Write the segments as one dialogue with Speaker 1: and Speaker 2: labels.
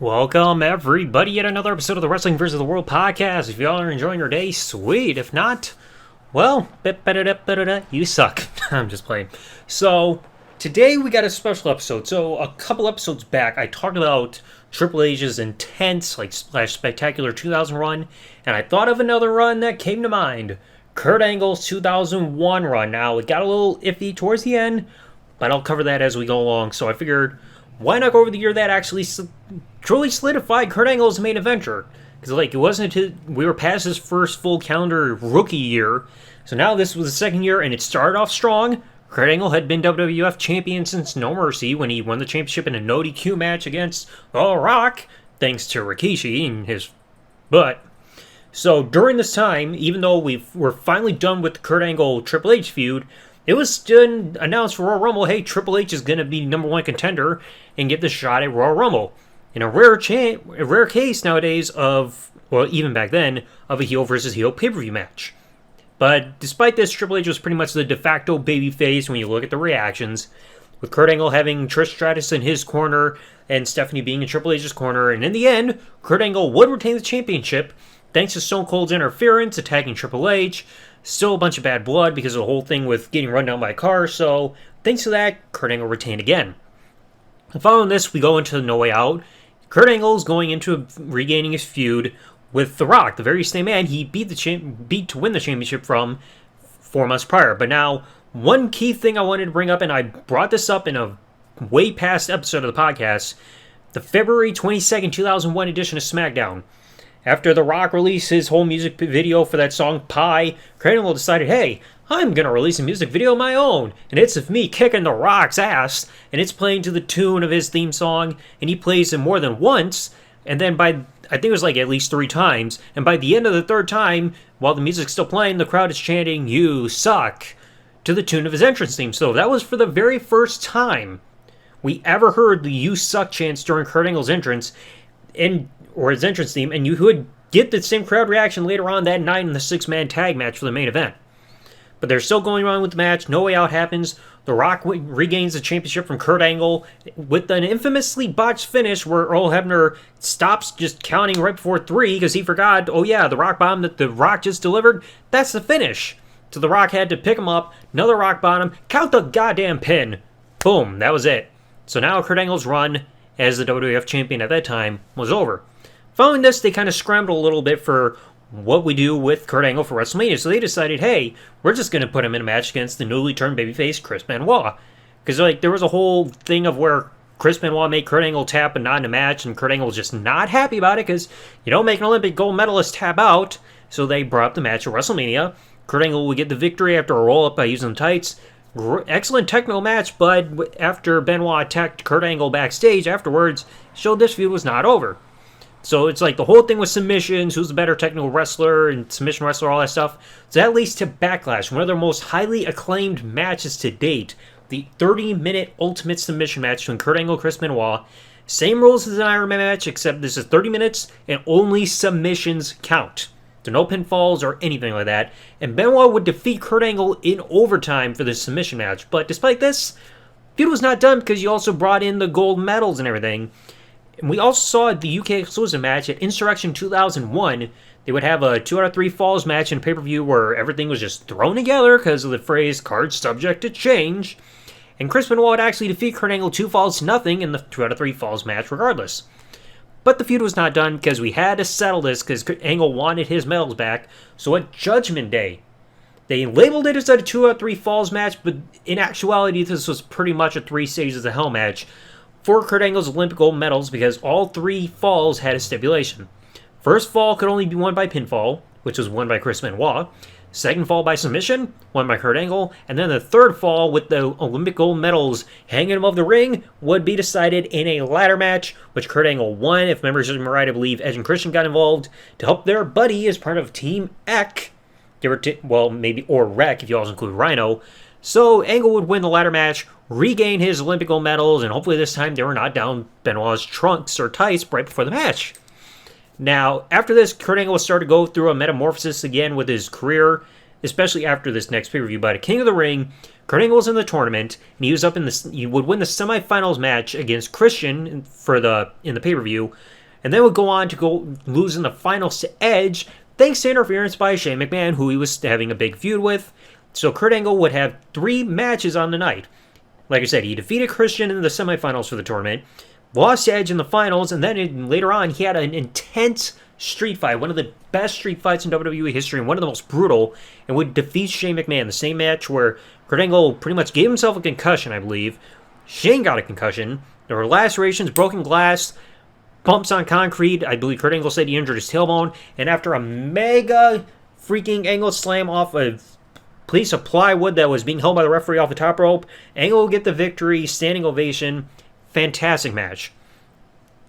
Speaker 1: Welcome, everybody, yet another episode of the Wrestling vs. the World podcast. If y'all are enjoying your day, sweet. If not, well, you suck. I'm just playing. So, today we got a special episode. So, a couple episodes back, I talked about Triple H's intense, spectacular 2000 run, and I thought of another run that came to mind. Kurt Angle's 2001 run. Now, it got a little iffy towards the end, but I'll cover that as we go along. So, I figured, why not go over the year that actually truly solidified Kurt Angle as the main eventer? Because, it wasn't until we were past his first full calendar rookie year. So now this was the second year, and it started off strong. Kurt Angle had been WWF champion since No Mercy when he won the championship in a no DQ match against The Rock, thanks to Rikishi and his butt. So during this time, even though we're finally done with the Kurt Angle Triple H feud, it was still announced for Royal Rumble, hey, Triple H is going to be number one contender and get the shot at Royal Rumble. In a rare case nowadays of, well, even back then, of a heel versus heel pay-per-view match. But despite this, Triple H was pretty much the de facto babyface when you look at the reactions, with Kurt Angle having Trish Stratus in his corner and Stephanie being in Triple H's corner. And in the end, Kurt Angle would retain the championship thanks to Stone Cold's interference, attacking Triple H. Still a bunch of bad blood because of the whole thing with getting run down by a car, so thanks to that, Kurt Angle retained again. And following this, we go into the No Way Out. Kurt Angle is going into regaining his feud with The Rock, the very same man he beat to win the championship from 4 months prior. But now, one key thing I wanted to bring up, and I brought this up in a way past episode of the podcast, the February 22nd, 2001 edition of SmackDown. After The Rock released his whole music video for that song, Pie, Kurt Angle decided, hey, I'm going to release a music video of my own, and it's of me kicking The Rock's ass, and it's playing to the tune of his theme song, and he plays it more than once, and then I think it was at least 3 times, and by the end of the 3rd time, while the music's still playing, the crowd is chanting, you suck, to the tune of his entrance theme. So that was for the very first time we ever heard the you suck chants during Kurt Angle's entrance, or his entrance theme, and you would get the same crowd reaction later on that night in the 6-man tag match for the main event. But they're still going on with the match. No Way Out happens. The Rock regains the championship from Kurt Angle with an infamously botched finish where Earl Hebner stops just counting right before 3 because he forgot, oh yeah, the Rock Bottom that the Rock just delivered, that's the finish. So the Rock had to pick him up, another Rock Bottom, count the goddamn pin. Boom, that was it. So now Kurt Angle's run as the WWF champion at that time was over. Following this, they kind of scrambled a little bit for what we do with Kurt Angle for Wrestlemania. So they decided, hey, we're just going to put him in a match against the newly turned babyface Chris Benoit. Because there was a whole thing of where Chris Benoit made Kurt Angle tap and not in a match, and Kurt Angle was just not happy about it because you don't make an Olympic gold medalist tap out. So they brought up the match at Wrestlemania. Kurt Angle would get the victory after a roll-up by using the tights. Excellent technical match, but after Benoit attacked Kurt Angle backstage afterwards, showed this feud was not over. So it's the whole thing with submissions, who's the better technical wrestler and submission wrestler, all that stuff. So that leads to Backlash, one of their most highly acclaimed matches to date. The 30-minute Ultimate Submission match between Kurt Angle and Chris Benoit. Same rules as an Iron Man match, except this is 30 minutes and only submissions count. So no pinfalls or anything like that. And Benoit would defeat Kurt Angle in overtime for this submission match. But despite this, feud was not done because you also brought in the gold medals and everything. And we also saw the UK exclusive match at Insurrection 2001. They would have a 2 out of 3 falls match in pay-per-view where everything was just thrown together because of the phrase, cards subject to change. And Chris Benoit would actually defeat Kurt Angle 2 falls to nothing in the 2 out of 3 falls match regardless. But the feud was not done because we had to settle this because Angle wanted his medals back. So at Judgment Day, they labeled it as a 2 out of 3 falls match, but in actuality this was pretty much a 3 stages of hell match for Kurt Angle's Olympic gold medals because all 3 falls had a stipulation. First fall could only be won by pinfall, which was won by Chris Benoit. Second fall by submission, won by Kurt Angle. And then the third fall with the Olympic gold medals hanging above the ring would be decided in a ladder match, which Kurt Angle won. If memory serves me right, I believe Edge and Christian got involved to help their buddy as part of Team Eck. Maybe, or Wreck if you also include Rhino. So Angle would win the ladder match, regain his Olympic gold medals, and hopefully this time they were not down Benoit's trunks or tights right before the match. Now, after this, Kurt Angle would start to go through a metamorphosis again with his career, especially after this next pay-per-view. But at King of the Ring, Kurt Angle was in the tournament, and he was up in the. He would win the semifinals match against Christian in the pay-per-view, and then would go on to lose in the finals to Edge, thanks to interference by Shane McMahon, who he was having a big feud with. So Kurt Angle would have 3 matches on the night. Like I said, he defeated Christian in the semifinals for the tournament, lost to Edge in the finals, and then later on he had an intense street fight, one of the best street fights in WWE history and one of the most brutal, and would defeat Shane McMahon. The same match where Kurt Angle pretty much gave himself a concussion, I believe. Shane got a concussion. There were lacerations, broken glass, bumps on concrete. I believe Kurt Angle said he injured his tailbone, and after a mega freaking angle slam off a piece of plywood that was being held by the referee off the top rope, Angle will get the victory, standing ovation. Fantastic match.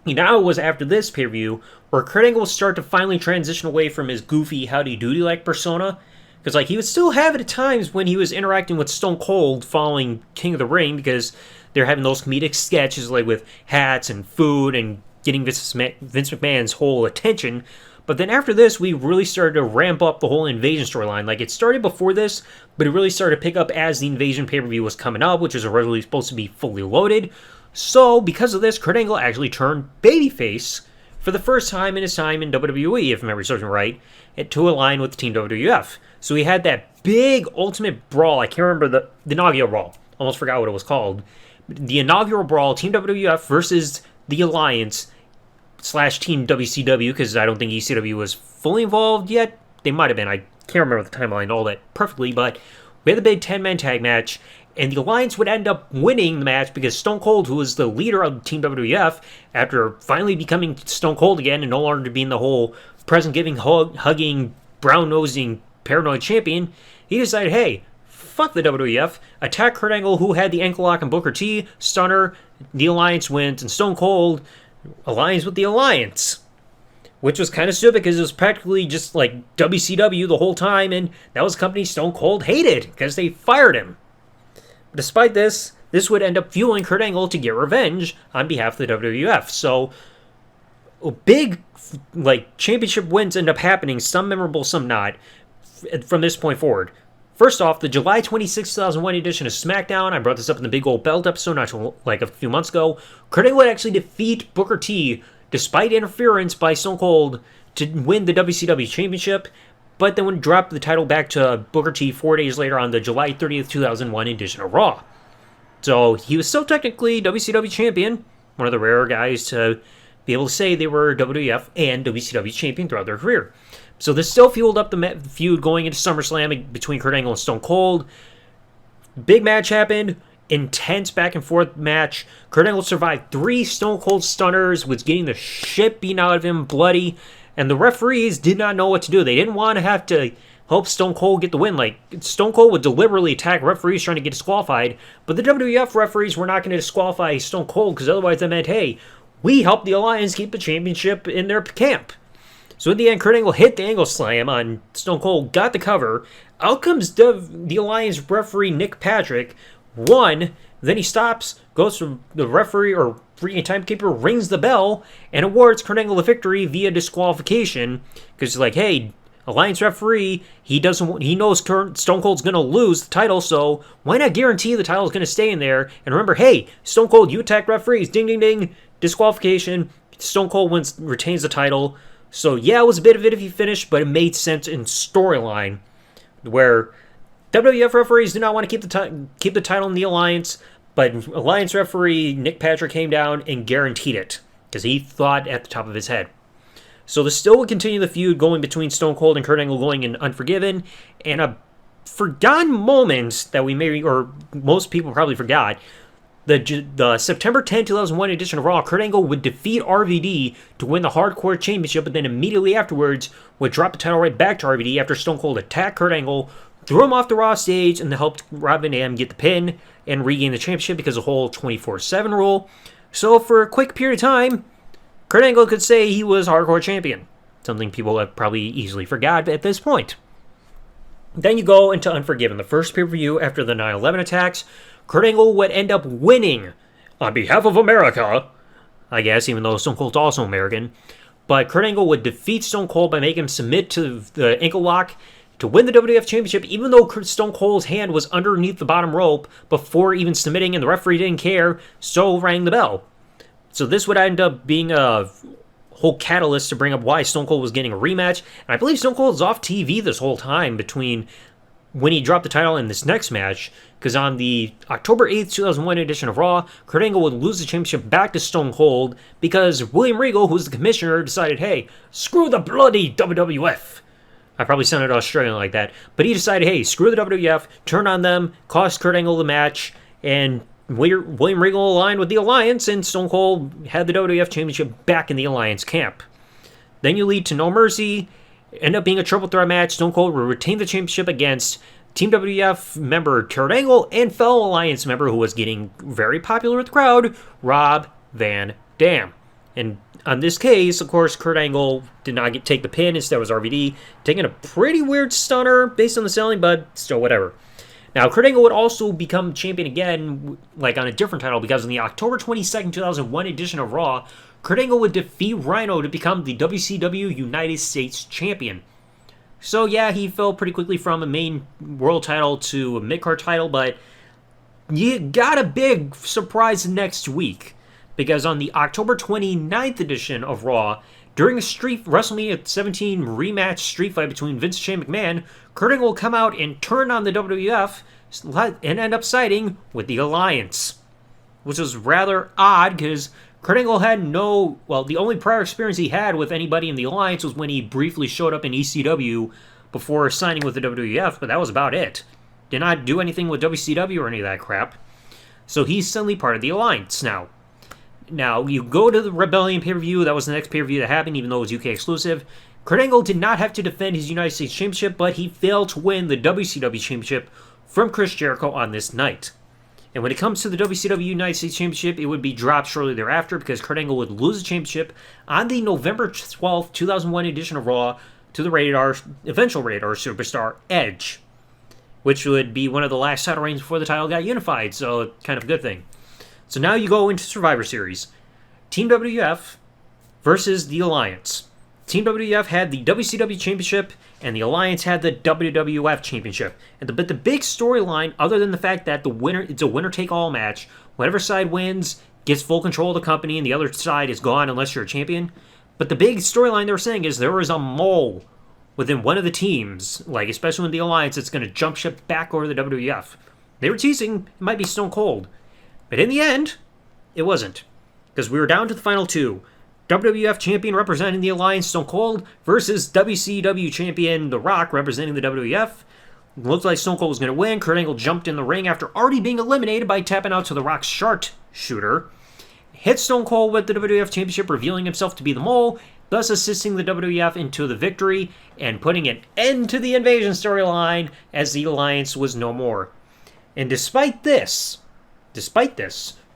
Speaker 1: Now it was after this pay-per-view where Kurt Angle will start to finally transition away from his goofy Howdy Doody-like persona. Because he would still have it at times when he was interacting with Stone Cold following King of the Ring, because they're having those comedic sketches with hats and food and getting Vince McMahon's whole attention. But then after this, we really started to ramp up the whole Invasion storyline. It started before this, but it really started to pick up as the Invasion pay-per-view was coming up, which was originally supposed to be fully loaded. So, because of this, Kurt Angle actually turned babyface for the first time in his time in WWE, if memory serves me right, to align with Team WWF. So he had that big Ultimate Brawl. I can't remember the inaugural Brawl. Almost forgot what it was called. The inaugural Brawl, Team WWF versus the Alliance / Team WCW, because I don't think ECW was fully involved yet. They might have been. I can't remember the timeline all that perfectly, but we had the big 10-man tag match, and the Alliance would end up winning the match because Stone Cold, who was the leader of Team WWF, after finally becoming Stone Cold again and no longer being the whole present-giving, hugging, brown-nosing, paranoid champion, he decided, hey, fuck the WWF, attack Kurt Angle, who had the ankle lock and Booker T, stunner, the Alliance wins, and Stone Cold aligns with the Alliance. Which was kind of stupid because it was practically just WCW the whole time, and that was a company Stone Cold hated because they fired him. But despite this would end up fueling Kurt Angle to get revenge on behalf of the WWF. So, big championship wins end up happening, some memorable, some not, from this point forward. First off, the July 26, 2001 edition of SmackDown, I brought this up in the Big Old Belt episode a few months ago. Kurt Angle would actually defeat Booker T, despite interference by Stone Cold, to win the WCW Championship, but then would drop the title back to Booker T 4 days later on the July 30th, 2001 edition of Raw. So he was still technically WCW Champion, one of the rare guys to be able to say they were WWF and WCW Champion throughout their career. So this still fueled up the feud going into SummerSlam between Kurt Angle and Stone Cold. Big match happened. Intense back and forth match. Kurt Angle survived 3 Stone Cold stunners, was getting the shit beaten out of him, bloody, and the referees did not know what to do. They didn't want to have to help Stone Cold get the win. Stone Cold would deliberately attack referees trying to get disqualified, but the WWF referees were not going to disqualify Stone Cold because otherwise that meant, hey, we helped the Alliance keep the championship in their camp. So in the end, Kurt Angle hit the angle slam on Stone Cold, got the cover. Out comes the Alliance referee Nick Patrick, won, then he stops, goes to the referee or freaking timekeeper, rings the bell, and awards Kurt Angle the victory via disqualification. Because he's hey, Alliance referee, he knows Stone Cold's going to lose the title, so why not guarantee the title is going to stay in there? And remember, hey, Stone Cold, you attack referees, ding, ding, ding, disqualification, Stone Cold retains the title. So yeah, it was a bit of an iffy finish, but it made sense in storyline, where WWF referees do not want to keep the title in the Alliance, but Alliance referee Nick Patrick came down and guaranteed it, because he thought at the top of his head. So this still will continue the feud going between Stone Cold and Kurt Angle going in Unforgiven, and a forgotten moment that most people probably forgot. The September 10, 2001 edition of Raw, Kurt Angle would defeat RVD to win the Hardcore Championship, and then immediately afterwards would drop the title right back to RVD after Stone Cold attacked Kurt Angle, threw him off the Raw stage, and helped Rob Van Dam get the pin and regain the championship because of the whole 24/7 rule. So for a quick period of time, Kurt Angle could say he was Hardcore Champion, something people have probably easily forgot at this point. Then you go into Unforgiven, the first pay-per-view after the 9/11 attacks. Kurt Angle would end up winning on behalf of America, I guess, even though Stone Cold's also American. But Kurt Angle would defeat Stone Cold by making him submit to the ankle lock, to win the WWF Championship, even though Stone Cold's hand was underneath the bottom rope before even submitting, and the referee didn't care, so rang the bell. So this would end up being a whole catalyst to bring up why Stone Cold was getting a rematch. And I believe Stone Cold's off TV this whole time between when he dropped the title in this next match, because on the October 8th, 2001 edition of Raw, Kurt Angle would lose the championship back to Stone Cold because William Regal, who's the commissioner, decided, hey, screw the bloody WWF. I probably sounded Australian like that, but he decided, hey, screw the WWF, turn on them, cost Kurt Angle the match, and William Regal aligned with the Alliance, and Stone Cold had the WWF Championship back in the Alliance camp. Then you lead to No Mercy, end up being a triple threat match. Stone Cold will retain the championship against Team WWF member Kurt Angle and fellow Alliance member who was getting very popular with the crowd, Rob Van Dam. And on this case, of course, Kurt Angle did not take the pin. Instead, it was RVD taking a pretty weird stunner based on the selling, but still whatever. Now, Kurt Angle would also become champion again, like on a different title, because in the October 22nd, 2001 edition of Raw, Kurt Angle would defeat Rhino to become the WCW United States Champion. So yeah, he fell pretty quickly from a main world title to a mid-card title, but you got a big surprise next week, because on the October 29th edition of Raw, during a WrestleMania 17 rematch street fight between Vince and Shane McMahon, Kurt Angle will come out and turn on the WWF and end up siding with the Alliance, which was rather odd because Kurt Angle had the only prior experience he had with anybody in the Alliance was when he briefly showed up in ECW before signing with the WWF, but that was about it. Did not do anything with WCW or any of that crap. So he's suddenly part of the Alliance now. Now, you go to the Rebellion pay-per-view. That was the next pay-per-view that happened, even though it was UK exclusive. Kurt Angle did not have to defend his United States Championship, but he failed to win the WCW Championship from Chris Jericho on this night. And when it comes to the WCW United States Championship, it would be dropped shortly thereafter because Kurt Angle would lose the championship on the November 12th, 2001 edition of Raw to the eventual Rated R superstar Edge, which would be one of the last title reigns before the title got unified, so kind of a good thing. So now you go into Survivor Series. Team WWF versus the Alliance. Team WWF had the WCW Championship, and the Alliance had the WWF Championship. But the big storyline, other than the fact that it's a winner-take-all match, whatever side wins gets full control of the company, and the other side is gone unless you're a champion. But the big storyline they were saying is there was a mole within one of the teams, like especially in the Alliance, that's going to jump ship back over the WWF. They were teasing it might be Stone Cold. But in the end, it wasn't. Because we were down to the final two. WWF Champion representing the Alliance, Stone Cold, versus WCW Champion, The Rock, representing the WWF. It looked like Stone Cold was going to win. Kurt Angle jumped in the ring after already being eliminated by tapping out to The Rock's sharpshooter. Hit Stone Cold with the WWF Championship, revealing himself to be the mole, thus assisting the WWF into the victory and putting an end to the invasion storyline as the Alliance was no more. And despite this,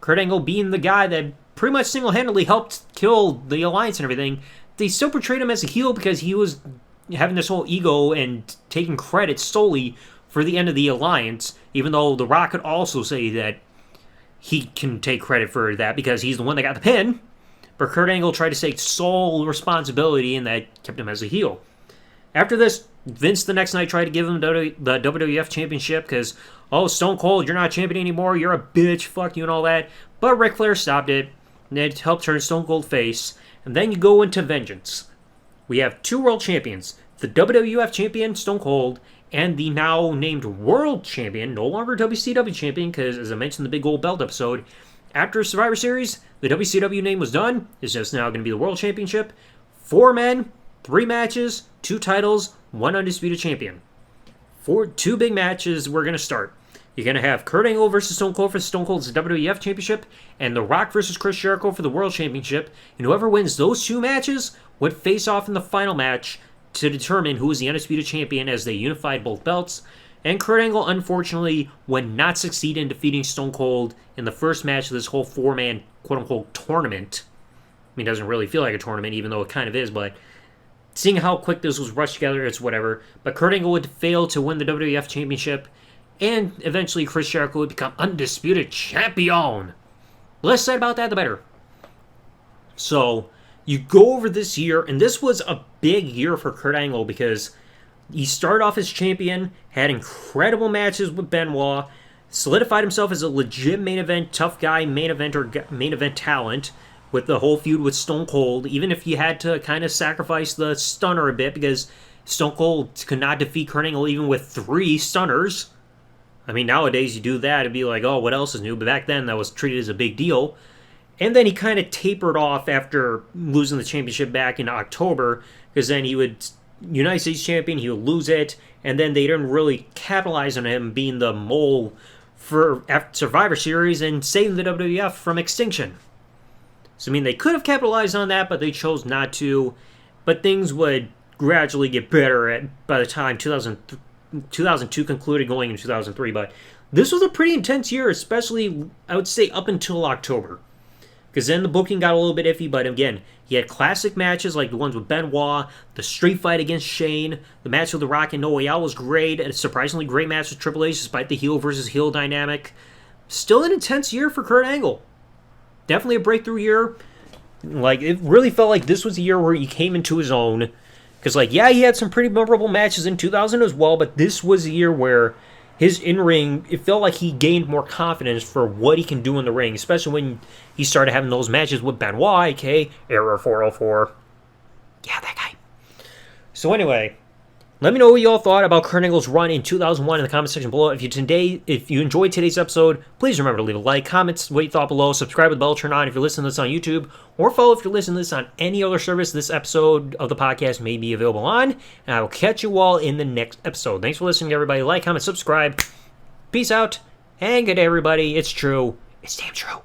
Speaker 1: Kurt Angle being the guy that pretty much single-handedly helped kill the Alliance and everything, they still portrayed him as a heel because he was having this whole ego and taking credit solely for the end of the Alliance, even though The Rock could also say that he can take credit for that because he's the one that got the pin. But Kurt Angle tried to take sole responsibility, and that kept him as a heel. After this, Vince the next night tried to give him the WWF Championship because, oh, Stone Cold, you're not champion anymore, you're a bitch, fuck you and all that. But Ric Flair stopped it, and it helped turn Stone Cold face. And then you go into Vengeance. We have two world champions, the WWF Champion, Stone Cold, and the now named World Champion, no longer WCW Champion, because as I mentioned in the Big Gold Belt episode, after Survivor Series, the WCW name was done. It's just now going to be the World Championship. 4 men, 3 matches, 2 titles, 1 undisputed champion. 2 big matches we're going to start. You're going to have Kurt Angle versus Stone Cold for Stone Cold's WWF Championship, and The Rock versus Chris Jericho for the World Championship. And whoever wins those 2 matches would face off in the final match to determine who is the undisputed champion as they unified both belts. And Kurt Angle, unfortunately, would not succeed in defeating Stone Cold in the first match of this whole 4-man quote-unquote tournament. I mean, it doesn't really feel like a tournament, even though it kind of is, but seeing how quick this was rushed together, it's whatever. But Kurt Angle would fail to win the WWF Championship, and eventually Chris Jericho would become undisputed champion. The less said about that, the better. So, you go over this year, and this was a big year for Kurt Angle because He started off as champion, had incredible matches with Benoit, solidified himself as a legit main event tough guy, main event talent with the whole feud with Stone Cold, even if you had to kind of sacrifice the stunner a bit because Stone Cold could not defeat Kurt Angle even with 3 stunners. I mean, nowadays you do that, it'd be like, oh, what else is new? But back then that was treated as a big deal. And then he kind of tapered off after losing the championship back in October, because then he would United States champion, he would lose it, and then they didn't really capitalize on him being the mole for Survivor Series and saving the WWF from extinction. So, I mean, they could have capitalized on that, but they chose not to. But things would gradually get better by the time 2002 concluded, going into 2003. But this was a pretty intense year, especially, I would say, up until October. Because then the booking got a little bit iffy, but again, he had classic matches like the ones with Benoit, the street fight against Shane, the match with The Rock and No Way Out was great, and a surprisingly great match with Triple H despite the heel versus heel dynamic. Still an intense year for Kurt Angle. Definitely a breakthrough year. Like, it really felt like this was a year where he came into his own. Because, like, yeah, he had some pretty memorable matches in 2000 as well, but this was a year where his in-ring, it felt like he gained more confidence for what he can do in the ring, especially when he started having those matches with Benoit, aka Error 404. Yeah, that guy. So anyway, let me know what you all thought about Kurt Angle's run in 2001 in the comment section below. If you enjoyed today's episode, please remember to leave a like, comment what you thought below, subscribe with the bell turn on if you're listening to this on YouTube, or follow if you're listening to this on any other service this episode of the podcast may be available on. And I will catch you all in the next episode. Thanks for listening, everybody. Like, comment, subscribe. Peace out, and good day, everybody. It's true. It's damn true.